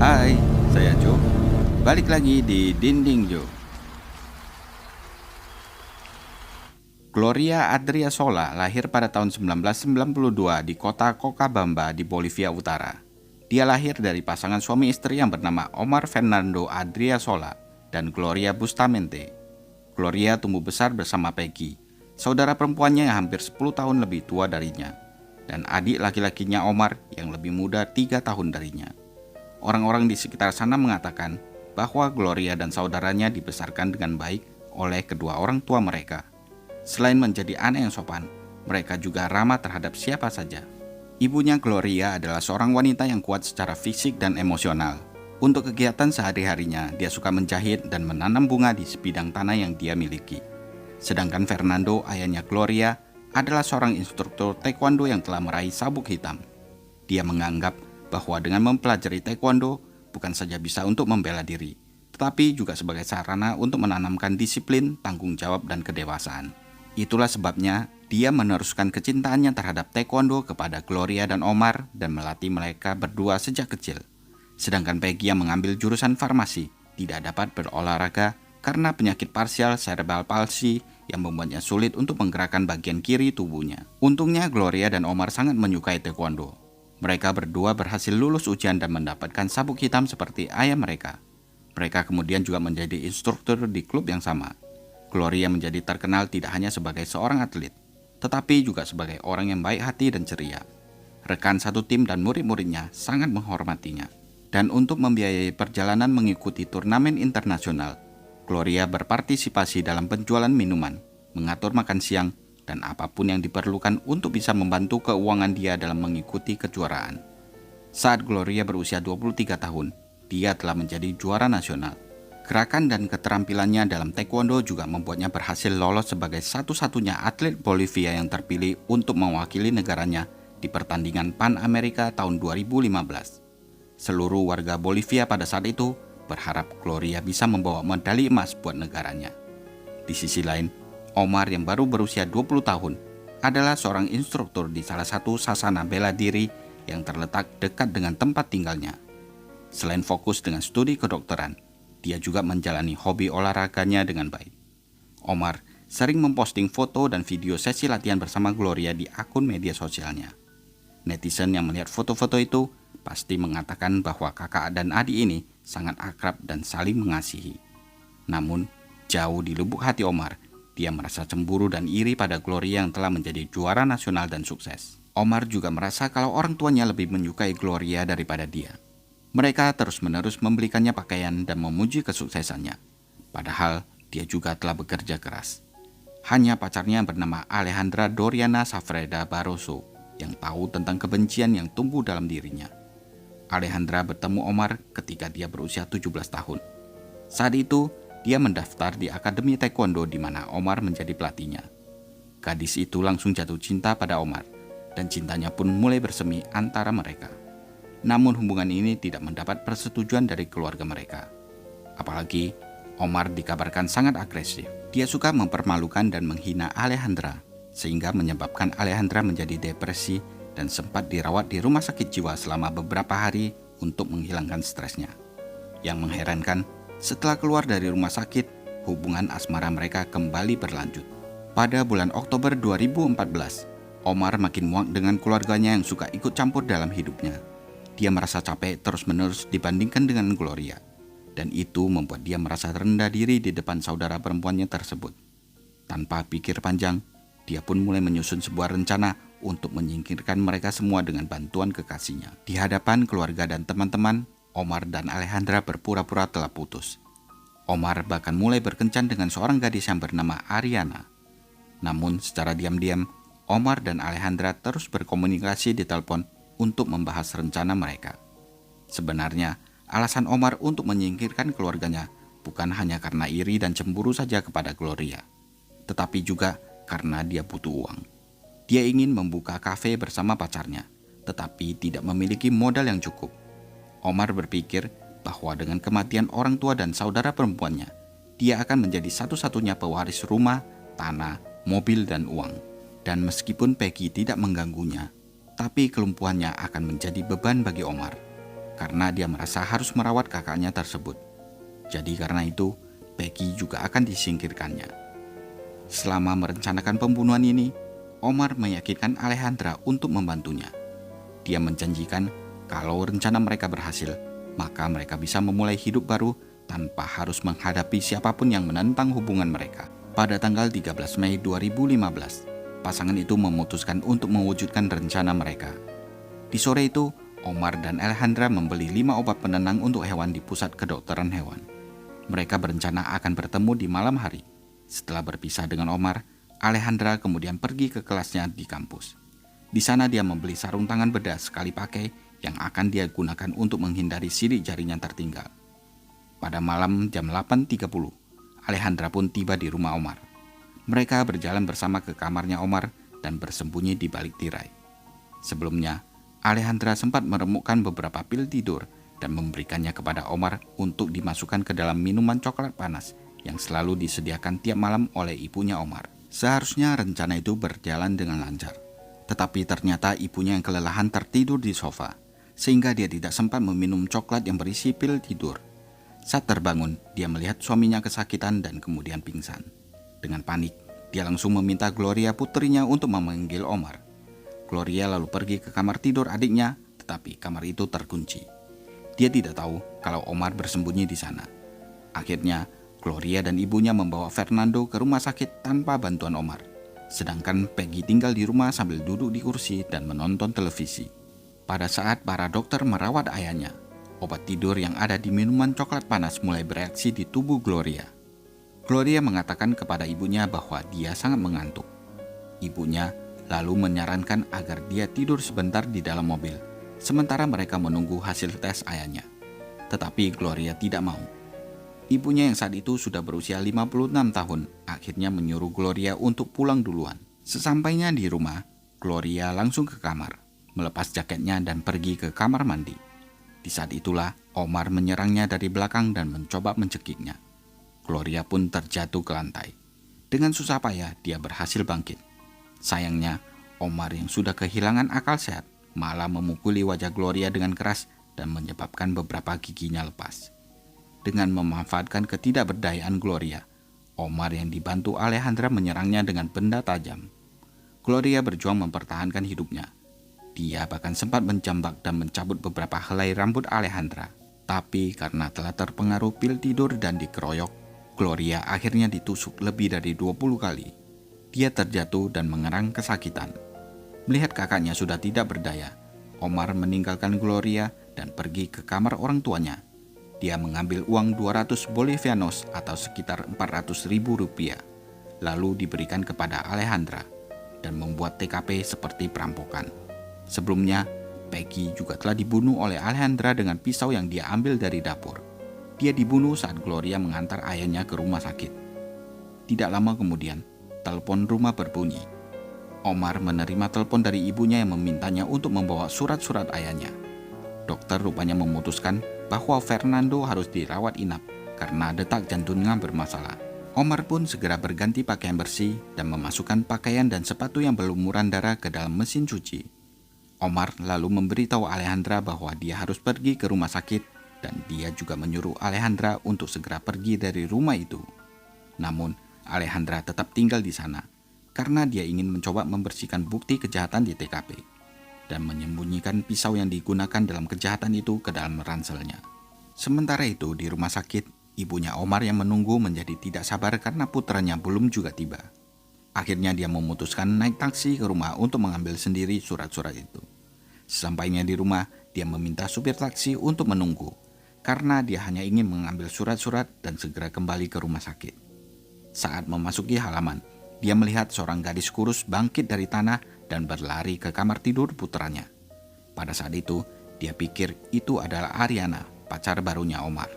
Hai, saya Jo. Balik lagi di Dinding Jo. Gloria Adria Sola lahir pada tahun 1992 di kota Cochabamba di Bolivia Utara. Dia lahir dari pasangan suami istri yang bernama Omar Fernando Adria Sola dan Gloria Bustamente. Gloria tumbuh besar bersama Peggy, saudara perempuannya yang hampir 10 tahun lebih tua darinya, dan adik laki-lakinya Omar yang lebih muda 3 tahun darinya. Orang-orang di sekitar sana mengatakan bahwa Gloria dan saudaranya dibesarkan dengan baik oleh kedua orang tua mereka. Selain menjadi anak yang sopan, mereka juga ramah terhadap siapa saja. Ibunya Gloria adalah seorang wanita yang kuat secara fisik dan emosional. Untuk kegiatan sehari-harinya, dia suka menjahit dan menanam bunga di sebidang tanah yang dia miliki. Sedangkan Fernando, ayahnya Gloria, adalah seorang instruktur taekwondo yang telah meraih sabuk hitam. Dia menganggap bahwa dengan mempelajari taekwondo bukan saja bisa untuk membela diri, tetapi juga sebagai sarana untuk menanamkan disiplin, tanggung jawab, dan kedewasaan. Itulah sebabnya dia meneruskan kecintaannya terhadap taekwondo kepada Gloria dan Omar dan melatih mereka berdua sejak kecil. Sedangkan Peggy yang mengambil jurusan farmasi tidak dapat berolahraga karena penyakit parsial cerebral palsy yang membuatnya sulit untuk menggerakkan bagian kiri tubuhnya. Untungnya Gloria dan Omar sangat menyukai taekwondo. Mereka berdua berhasil lulus ujian dan mendapatkan sabuk hitam seperti ayah mereka. Mereka kemudian juga menjadi instruktur di klub yang sama. Gloria menjadi terkenal tidak hanya sebagai seorang atlet, tetapi juga sebagai orang yang baik hati dan ceria. Rekan satu tim dan murid-muridnya sangat menghormatinya. Dan untuk membiayai perjalanan mengikuti turnamen internasional, Gloria berpartisipasi dalam penjualan minuman, mengatur makan siang, dan apapun yang diperlukan untuk bisa membantu keuangan dia dalam mengikuti kejuaraan. Saat Gloria berusia 23 tahun, dia telah menjadi juara nasional. Gerakan dan keterampilannya dalam taekwondo juga membuatnya berhasil lolos sebagai satu-satunya atlet Bolivia yang terpilih untuk mewakili negaranya di pertandingan Pan Amerika tahun 2015. Seluruh warga Bolivia pada saat itu berharap Gloria bisa membawa medali emas buat negaranya. Di sisi lain, Omar yang baru berusia 20 tahun adalah seorang instruktur di salah satu sasana bela diri yang terletak dekat dengan tempat tinggalnya. Selain fokus dengan studi kedokteran, dia juga menjalani hobi olahraganya dengan baik. Omar sering memposting foto dan video sesi latihan bersama Gloria di akun media sosialnya. Netizen yang melihat foto-foto itu pasti mengatakan bahwa kakak dan adik ini sangat akrab dan saling mengasihi. Namun, jauh di lubuk hati Omar, dia merasa cemburu dan iri pada Gloria yang telah menjadi juara nasional dan sukses. Omar juga merasa kalau orang tuanya lebih menyukai Gloria daripada dia. Mereka terus-menerus membelikannya pakaian dan memuji kesuksesannya. Padahal dia juga telah bekerja keras. Hanya pacarnya bernama Alejandra Doriana Safreda Barroso yang tahu tentang kebencian yang tumbuh dalam dirinya. Alejandra bertemu Omar ketika dia berusia 17 tahun. Saat itu, dia mendaftar di Akademi Taekwondo di mana Omar menjadi pelatihnya. Gadis itu langsung jatuh cinta pada Omar, dan cintanya pun mulai bersemi antara mereka. Namun hubungan ini tidak mendapat persetujuan dari keluarga mereka. Apalagi, Omar dikabarkan sangat agresif. Dia suka mempermalukan dan menghina Alejandra, sehingga menyebabkan Alejandra menjadi depresi dan sempat dirawat di rumah sakit jiwa selama beberapa hari untuk menghilangkan stresnya. Yang mengherankan, setelah keluar dari rumah sakit, hubungan asmara mereka kembali berlanjut. Pada bulan Oktober 2014, Omar makin muak dengan keluarganya yang suka ikut campur dalam hidupnya. Dia merasa capek terus-menerus dibandingkan dengan Gloria, dan itu membuat dia merasa rendah diri di depan saudara perempuannya tersebut. Tanpa pikir panjang, dia pun mulai menyusun sebuah rencana untuk menyingkirkan mereka semua dengan bantuan kekasihnya. Di hadapan keluarga dan teman-teman, Omar dan Alejandra berpura-pura telah putus. Omar bahkan mulai berkencan dengan seorang gadis yang bernama Ariana. Namun secara diam-diam, Omar dan Alejandra terus berkomunikasi di telepon untuk membahas rencana mereka. Sebenarnya, alasan Omar untuk menyingkirkan keluarganya bukan hanya karena iri dan cemburu saja kepada Gloria, tetapi juga karena dia butuh uang. Dia ingin membuka kafe bersama pacarnya, tetapi tidak memiliki modal yang cukup. Omar berpikir bahwa dengan kematian orang tua dan saudara perempuannya, dia akan menjadi satu-satunya pewaris rumah, tanah, mobil, dan uang. Dan meskipun Peggy tidak mengganggunya, tapi kelumpuhannya akan menjadi beban bagi Omar. karena dia merasa harus merawat kakaknya tersebut. Jadi karena itu, Peggy juga akan disingkirkannya. Selama merencanakan pembunuhan ini, Omar meyakinkan Alejandra untuk membantunya. Dia menjanjikan kalau rencana mereka berhasil, maka mereka bisa memulai hidup baru tanpa harus menghadapi siapapun yang menentang hubungan mereka. Pada tanggal 13 Mei 2015, pasangan itu memutuskan untuk mewujudkan rencana mereka. Di sore itu, Omar dan Alejandra membeli 5 obat penenang untuk hewan di pusat kedokteran hewan. Mereka berencana akan bertemu di malam hari. Setelah berpisah dengan Omar, Alejandra kemudian pergi ke kelasnya di kampus. Di sana dia membeli sarung tangan bedah sekali pakai yang akan dia gunakan untuk menghindari sidik jarinya tertinggal. Pada malam jam 8.30, Alejandra pun tiba di rumah Omar. Mereka berjalan bersama ke kamarnya Omar dan bersembunyi di balik tirai. Sebelumnya, Alejandra sempat meremukkan beberapa pil tidur dan memberikannya kepada Omar untuk dimasukkan ke dalam minuman coklat panas yang selalu disediakan tiap malam oleh ibunya Omar. Seharusnya rencana itu berjalan dengan lancar, tetapi ternyata ibunya yang kelelahan tertidur di sofa, sehingga dia tidak sempat meminum coklat yang berisi pil tidur. Saat terbangun, dia melihat suaminya kesakitan dan kemudian pingsan. Dengan panik, dia langsung meminta Gloria putrinya untuk memanggil Omar. Gloria lalu pergi ke kamar tidur adiknya, tetapi kamar itu terkunci. Dia tidak tahu kalau Omar bersembunyi di sana. Akhirnya, Gloria dan ibunya membawa Fernando ke rumah sakit tanpa bantuan Omar. Sedangkan Peggy tinggal di rumah sambil duduk di kursi dan menonton televisi. Pada saat para dokter merawat ayahnya, obat tidur yang ada di minuman coklat panas mulai bereaksi di tubuh Gloria. Gloria mengatakan kepada ibunya bahwa dia sangat mengantuk. Ibunya lalu menyarankan agar dia tidur sebentar di dalam mobil, sementara mereka menunggu hasil tes ayahnya. Tetapi Gloria tidak mau. Ibunya yang saat itu sudah berusia 56 tahun akhirnya menyuruh Gloria untuk pulang duluan. Sesampainya di rumah, Gloria langsung ke kamar, melepas jaketnya dan pergi ke kamar mandi. Di saat itulah Omar menyerangnya dari belakang dan mencoba mencekiknya. Gloria pun terjatuh ke lantai. Dengan susah payah dia berhasil bangkit. Sayangnya, Omar yang sudah kehilangan akal sehat malah memukuli wajah Gloria dengan keras dan menyebabkan beberapa giginya lepas. Dengan memanfaatkan ketidakberdayaan Gloria, Omar yang dibantu Alejandra menyerangnya dengan benda tajam. Gloria berjuang mempertahankan hidupnya. Dia bahkan sempat menjambak dan mencabut beberapa helai rambut Alejandra. Tapi karena telah terpengaruh pil tidur dan dikeroyok, Gloria akhirnya ditusuk lebih dari 20 kali. Dia terjatuh dan mengerang kesakitan. Melihat kakaknya sudah tidak berdaya, Omar meninggalkan Gloria dan pergi ke kamar orang tuanya. Dia mengambil uang 200 bolivianos atau sekitar 400.000 rupiah, lalu diberikan kepada Alejandra dan membuat TKP seperti perampokan. Sebelumnya, Peggy juga telah dibunuh oleh Alejandra dengan pisau yang dia ambil dari dapur. Dia dibunuh saat Gloria mengantar ayahnya ke rumah sakit. Tidak lama kemudian, telepon rumah berbunyi. Omar menerima telepon dari ibunya yang memintanya untuk membawa surat-surat ayahnya. Dokter rupanya memutuskan bahwa Fernando harus dirawat inap karena detak jantungnya bermasalah. Omar pun segera berganti pakaian bersih dan memasukkan pakaian dan sepatu yang berlumuran darah ke dalam mesin cuci. Omar lalu memberitahu Alejandra bahwa dia harus pergi ke rumah sakit dan dia juga menyuruh Alejandra untuk segera pergi dari rumah itu. Namun, Alejandra tetap tinggal di sana karena dia ingin mencoba membersihkan bukti kejahatan di TKP dan menyembunyikan pisau yang digunakan dalam kejahatan itu ke dalam ranselnya. Sementara itu di rumah sakit, ibunya Omar yang menunggu menjadi tidak sabar karena putranya belum juga tiba. Akhirnya dia memutuskan naik taksi ke rumah untuk mengambil sendiri surat-surat itu. Sesampainya di rumah, dia meminta supir taksi untuk menunggu karena dia hanya ingin mengambil surat-surat dan segera kembali ke rumah sakit. Saat memasuki halaman, dia melihat seorang gadis kurus bangkit dari tanah dan berlari ke kamar tidur putranya. Pada saat itu, dia pikir itu adalah Ariana, pacar barunya Omar.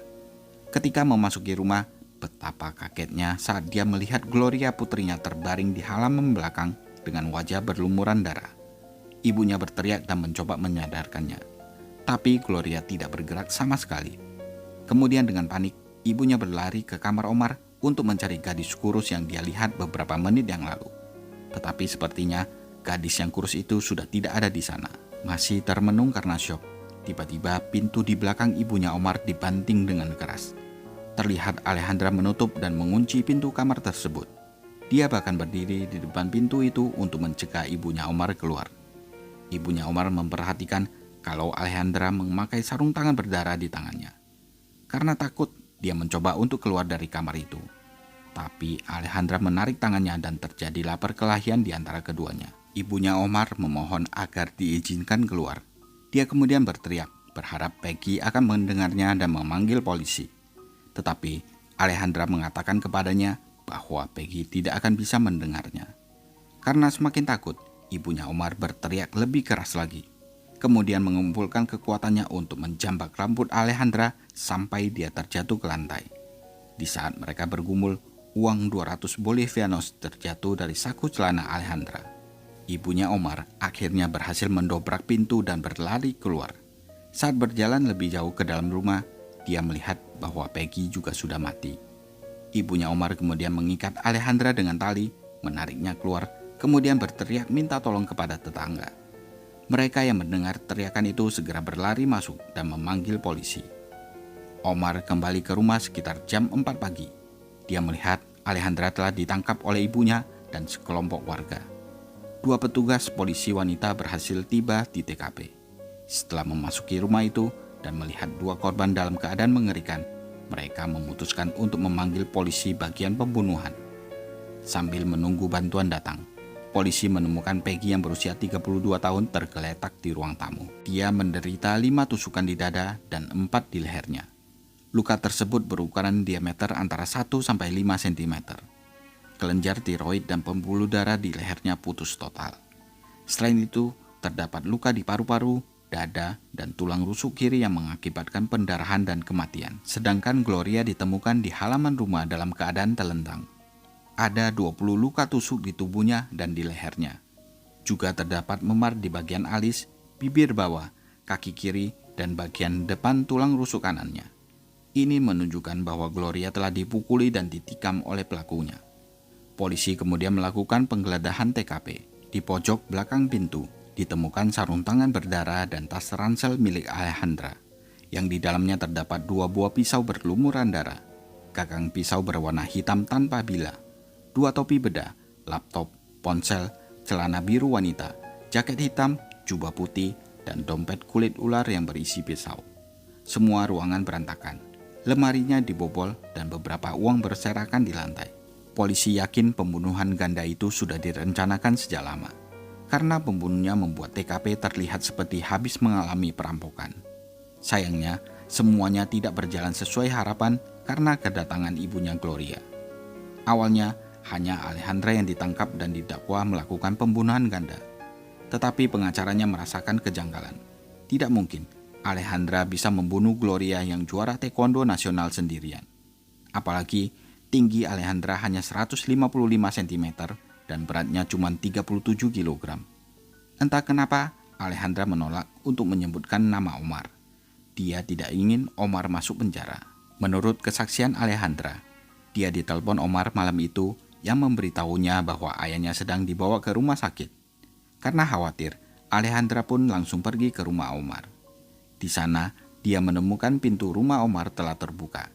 Ketika memasuki rumah, betapa kagetnya saat dia melihat Gloria putrinya terbaring di halaman belakang dengan wajah berlumuran darah. Ibunya berteriak dan mencoba menyadarkannya, tapi Gloria tidak bergerak sama sekali. Kemudian dengan panik, ibunya berlari ke kamar Omar untuk mencari gadis kurus yang dia lihat beberapa menit yang lalu. Tetapi sepertinya gadis yang kurus itu sudah tidak ada di sana. Masih termenung karena syok, Tiba-tiba pintu di belakang ibunya Omar dibanting dengan keras. Terlihat Alejandra menutup dan mengunci pintu kamar tersebut. Dia bahkan berdiri di depan pintu itu untuk mencegah ibunya Omar keluar. Ibunya Omar memperhatikan kalau Alejandra memakai sarung tangan berdarah di tangannya. Karena takut, dia mencoba untuk keluar dari kamar itu. Tapi Alejandra menarik tangannya dan terjadilah perkelahian di antara keduanya. Ibunya Omar memohon agar diizinkan keluar. Dia kemudian berteriak, berharap Peggy akan mendengarnya dan memanggil polisi. Tetapi Alejandra mengatakan kepadanya bahwa Peggy tidak akan bisa mendengarnya. Karena semakin takut, ibunya Omar berteriak lebih keras lagi. Kemudian mengumpulkan kekuatannya untuk menjambak rambut Alejandra sampai dia terjatuh ke lantai. Di saat mereka bergumul, uang 200 bolivianos terjatuh dari saku celana Alejandra. Ibunya Omar akhirnya berhasil mendobrak pintu dan berlari keluar. Saat berjalan lebih jauh ke dalam rumah, dia melihat bahwa Peggy juga sudah mati. Ibunya Omar kemudian mengikat Alejandra dengan tali, menariknya keluar, kemudian berteriak minta tolong kepada tetangga. Mereka yang mendengar teriakan itu segera berlari masuk dan memanggil polisi. Omar kembali ke rumah sekitar jam 4 pagi. Dia melihat Alejandra telah ditangkap oleh ibunya dan sekelompok warga. 2 petugas polisi wanita berhasil tiba di TKP. Setelah memasuki rumah itu dan melihat 2 korban dalam keadaan mengerikan, mereka memutuskan untuk memanggil polisi bagian pembunuhan. Sambil menunggu bantuan datang, polisi menemukan Peggy yang berusia 32 tahun tergeletak di ruang tamu. Dia menderita 5 tusukan di dada dan 4 di lehernya. Luka tersebut berukuran diameter antara 1 sampai 5 cm. Kelenjar tiroid dan pembuluh darah di lehernya putus total. Selain itu, terdapat luka di paru-paru, dada, dan tulang rusuk kiri yang mengakibatkan pendarahan dan kematian. Sedangkan Gloria ditemukan di halaman rumah dalam keadaan telentang. Ada 20 luka tusuk di tubuhnya dan di lehernya. Juga terdapat memar di bagian alis, bibir bawah, kaki kiri, dan bagian depan tulang rusuk kanannya. Ini menunjukkan bahwa Gloria telah dipukuli dan ditikam oleh pelakunya. Polisi kemudian melakukan penggeledahan TKP. Di pojok belakang pintu ditemukan sarung tangan berdarah dan tas ransel milik Alejandra, yang di dalamnya terdapat 2 buah pisau berlumuran darah, gagang pisau berwarna hitam tanpa bila, 2 topi bedah, laptop, ponsel, celana biru wanita, jaket hitam, jubah putih, dan dompet kulit ular yang berisi pisau. Semua ruangan berantakan, lemarinya dibobol dan beberapa uang berserakan di lantai. Polisi yakin pembunuhan ganda itu sudah direncanakan sejak lama, karena pembunuhnya membuat TKP terlihat seperti habis mengalami perampokan. Sayangnya, semuanya tidak berjalan sesuai harapan karena kedatangan ibunya Gloria. Awalnya, hanya Alejandra yang ditangkap dan didakwa melakukan pembunuhan ganda. Tetapi pengacaranya merasakan kejanggalan. Tidak mungkin Alejandra bisa membunuh Gloria yang juara taekwondo nasional sendirian. Apalagi tinggi Alejandra hanya 155 cm dan beratnya cuma 37 kg. Entah kenapa Alejandra menolak untuk menyebutkan nama Omar. Dia tidak ingin Omar masuk penjara. Menurut kesaksian Alejandra, dia ditelepon Omar malam itu yang memberitahunya bahwa ayahnya sedang dibawa ke rumah sakit. Karena khawatir, Alejandra pun langsung pergi ke rumah Omar. Di sana, dia menemukan pintu rumah Omar telah terbuka.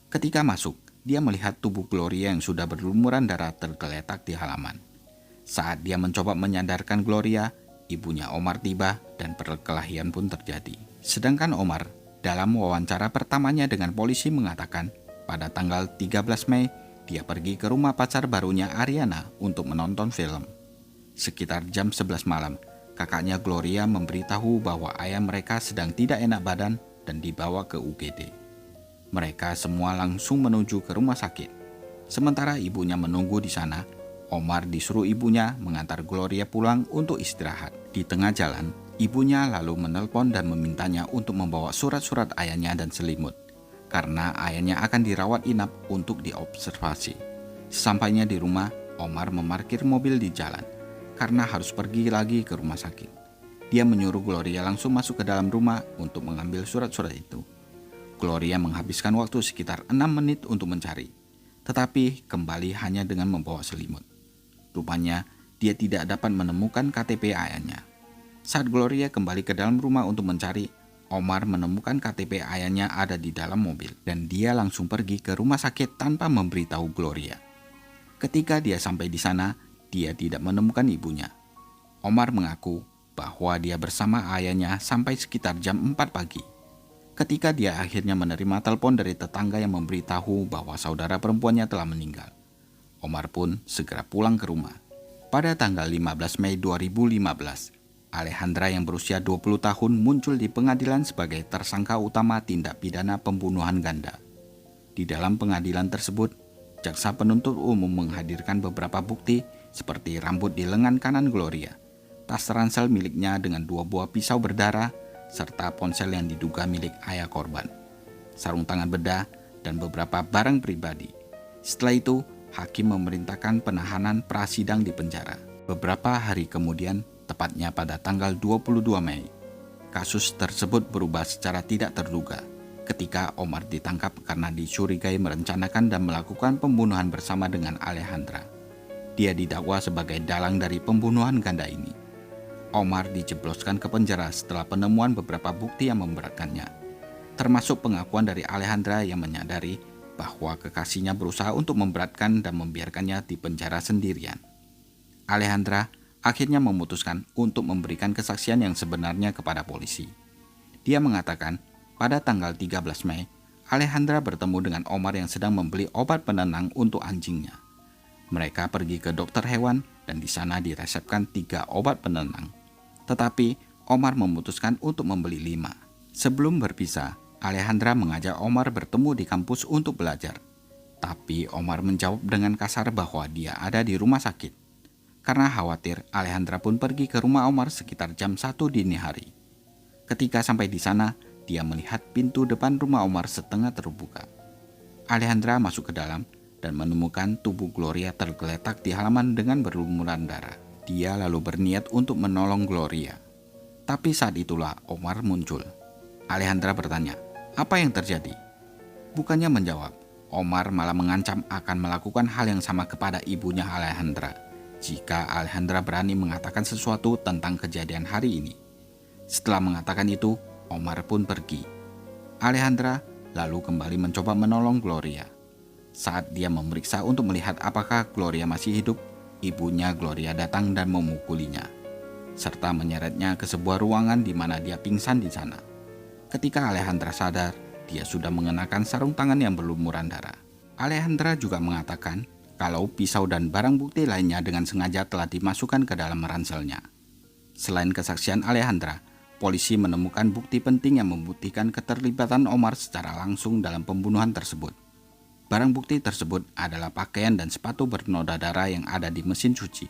Ketika masuk, dia melihat tubuh Gloria yang sudah berlumuran darah tergeletak di halaman. Saat dia mencoba menyadarkan Gloria, ibunya Omar tiba dan perkelahian pun terjadi. Sedangkan Omar, dalam wawancara pertamanya dengan polisi mengatakan, pada tanggal 13 Mei, dia pergi ke rumah pacar barunya Ariana untuk menonton film. Sekitar jam 11 malam, kakaknya Gloria memberitahu bahwa ayah mereka sedang tidak enak badan dan dibawa ke UGD. Mereka semua langsung menuju ke rumah sakit. Sementara ibunya menunggu di sana, Omar disuruh ibunya mengantar Gloria pulang untuk istirahat. Di tengah jalan, ibunya lalu menelpon dan memintanya untuk membawa surat-surat ayahnya dan selimut, karena ayahnya akan dirawat inap untuk diobservasi. Sesampainya di rumah, Omar memarkir mobil di jalan, karena harus pergi lagi ke rumah sakit. Dia menyuruh Gloria langsung masuk ke dalam rumah untuk mengambil surat-surat itu. Gloria menghabiskan waktu sekitar 6 menit untuk mencari, tetapi kembali hanya dengan membawa selimut. Rupanya, dia tidak dapat menemukan KTP ayahnya. Saat Gloria kembali ke dalam rumah untuk mencari, Omar menemukan KTP ayahnya ada di dalam mobil dan dia langsung pergi ke rumah sakit tanpa memberitahu Gloria. Ketika dia sampai di sana, dia tidak menemukan ibunya. Omar mengaku bahwa dia bersama ayahnya sampai sekitar jam 4 pagi. Ketika dia akhirnya menerima telepon dari tetangga yang memberitahu bahwa saudara perempuannya telah meninggal, Omar pun segera pulang ke rumah. Pada tanggal 15 Mei 2015, Alejandra yang berusia 20 tahun muncul di pengadilan sebagai tersangka utama tindak pidana pembunuhan ganda. Di dalam pengadilan tersebut, jaksa penuntut umum menghadirkan beberapa bukti seperti rambut di lengan kanan Gloria, tas ransel miliknya dengan 2 buah pisau berdarah, serta ponsel yang diduga milik ayah korban, sarung tangan bedah, dan beberapa barang pribadi. Setelah itu, hakim memerintahkan penahanan prasidang di penjara. Beberapa hari kemudian, tepatnya pada tanggal 22 Mei, kasus tersebut berubah secara tidak terduga ketika Omar ditangkap karena dicurigai merencanakan dan melakukan pembunuhan bersama dengan Alejandra. Dia didakwa sebagai dalang dari pembunuhan ganda ini. Omar dijebloskan ke penjara setelah penemuan beberapa bukti yang memberatkannya, termasuk pengakuan dari Alejandra yang menyadari bahwa kekasihnya berusaha untuk memberatkan dan membiarkannya di penjara sendirian. Alejandra akhirnya memutuskan untuk memberikan kesaksian yang sebenarnya kepada polisi. Dia mengatakan pada tanggal 13 Mei, Alejandra bertemu dengan Omar yang sedang membeli obat penenang untuk anjingnya. Mereka pergi ke dokter hewan dan di sana diresepkan 3 obat penenang. Tetapi Omar memutuskan untuk membeli 5. Sebelum berpisah, Alejandra mengajak Omar bertemu di kampus untuk belajar. Tapi Omar menjawab dengan kasar bahwa dia ada di rumah sakit. Karena khawatir, Alejandra pun pergi ke rumah Omar sekitar jam 1 dini hari. Ketika sampai di sana, dia melihat pintu depan rumah Omar setengah terbuka. Alejandra masuk ke dalam dan menemukan tubuh Gloria tergeletak di halaman dengan berlumuran darah. Dia lalu berniat untuk menolong Gloria. Tapi saat itulah Omar muncul. Alejandra bertanya, "Apa yang terjadi?" Bukannya menjawab, Omar malah mengancam akan melakukan hal yang sama kepada ibunya Alejandra jika Alejandra berani mengatakan sesuatu tentang kejadian hari ini. Setelah mengatakan itu, Omar pun pergi. Alejandra lalu kembali mencoba menolong Gloria. Saat dia memeriksa untuk melihat apakah Gloria masih hidup, ibunya Gloria datang dan memukulinya, serta menyeretnya ke sebuah ruangan di mana dia pingsan di sana. Ketika Alejandra sadar, dia sudah mengenakan sarung tangan yang berlumuran darah. Alejandra juga mengatakan kalau pisau dan barang bukti lainnya dengan sengaja telah dimasukkan ke dalam ranselnya. Selain kesaksian Alejandra, polisi menemukan bukti penting yang membuktikan keterlibatan Omar secara langsung dalam pembunuhan tersebut. Barang bukti tersebut adalah pakaian dan sepatu bernoda darah yang ada di mesin cuci.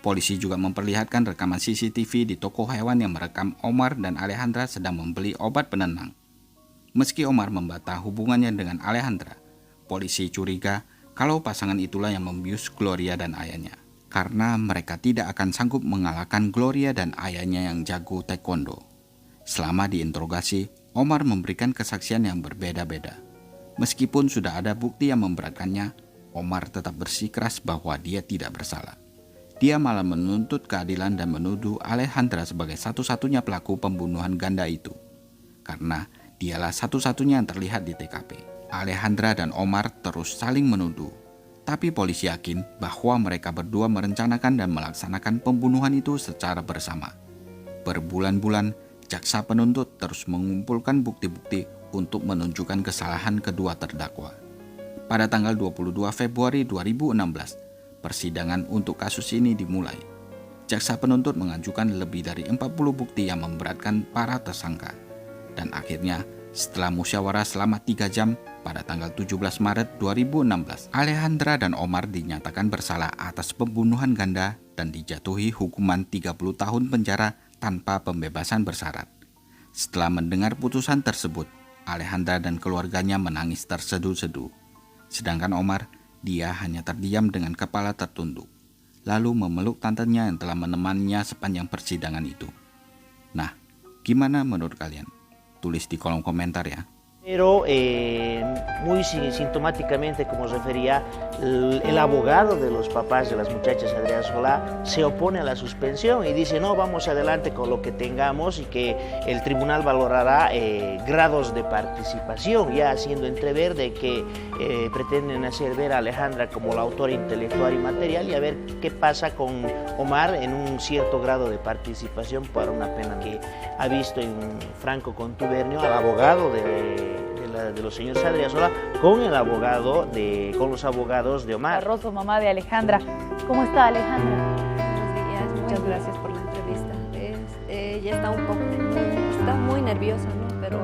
Polisi juga memperlihatkan rekaman CCTV di toko hewan yang merekam Omar dan Alejandra sedang membeli obat penenang. Meski Omar membantah hubungannya dengan Alejandra, polisi curiga kalau pasangan itulah yang membius Gloria dan ayahnya, karena mereka tidak akan sanggup mengalahkan Gloria dan ayahnya yang jago taekwondo. Selama diinterogasi, Omar memberikan kesaksian yang berbeda-beda. Meskipun sudah ada bukti yang memberatkannya, Omar tetap bersikeras bahwa dia tidak bersalah. Dia malah menuntut keadilan dan menuduh Alejandra sebagai satu-satunya pelaku pembunuhan ganda itu, karena dialah satu-satunya yang terlihat di TKP. Alejandra dan Omar terus saling menuduh, tapi polisi yakin bahwa mereka berdua merencanakan dan melaksanakan pembunuhan itu secara bersama. Berbulan-bulan, jaksa penuntut terus mengumpulkan bukti-bukti untuk menunjukkan kesalahan kedua terdakwa. Pada tanggal 22 Februari 2016, persidangan untuk kasus ini dimulai. Jaksa penuntut mengajukan lebih dari 40 bukti yang memberatkan para tersangka. Dan akhirnya, setelah musyawarah selama 3 jam, pada tanggal 17 Maret 2016, Alejandra dan Omar dinyatakan bersalah atas pembunuhan ganda dan dijatuhi hukuman 30 tahun penjara tanpa pembebasan bersyarat. Setelah mendengar putusan tersebut, Alejandra dan keluarganya menangis terseduh-seduh. Sedangkan Omar, dia hanya terdiam dengan kepala tertunduk, lalu memeluk tantenya yang telah menemaninya sepanjang persidangan itu. Nah, gimana menurut kalian? Tulis di kolom komentar ya. Pero muy sintomáticamente, como refería, el abogado de los papás de las muchachas, Adriana Solá, se opone a la suspensión y dice no, vamos adelante con lo que tengamos y que el tribunal valorará grados de participación, ya haciendo entrever de que pretenden hacer ver a Alejandra como la autora intelectual y material y a ver qué pasa con Omar en un cierto grado de participación para una pena que ha visto en franco contubernio al abogado de los señores Adriana Solá con los abogados de Omar. Barroso, mamá de Alejandra. ¿Cómo está Alejandra? Buenos días, muchas gracias por la entrevista. Ella está está muy nerviosa, ¿no? Pero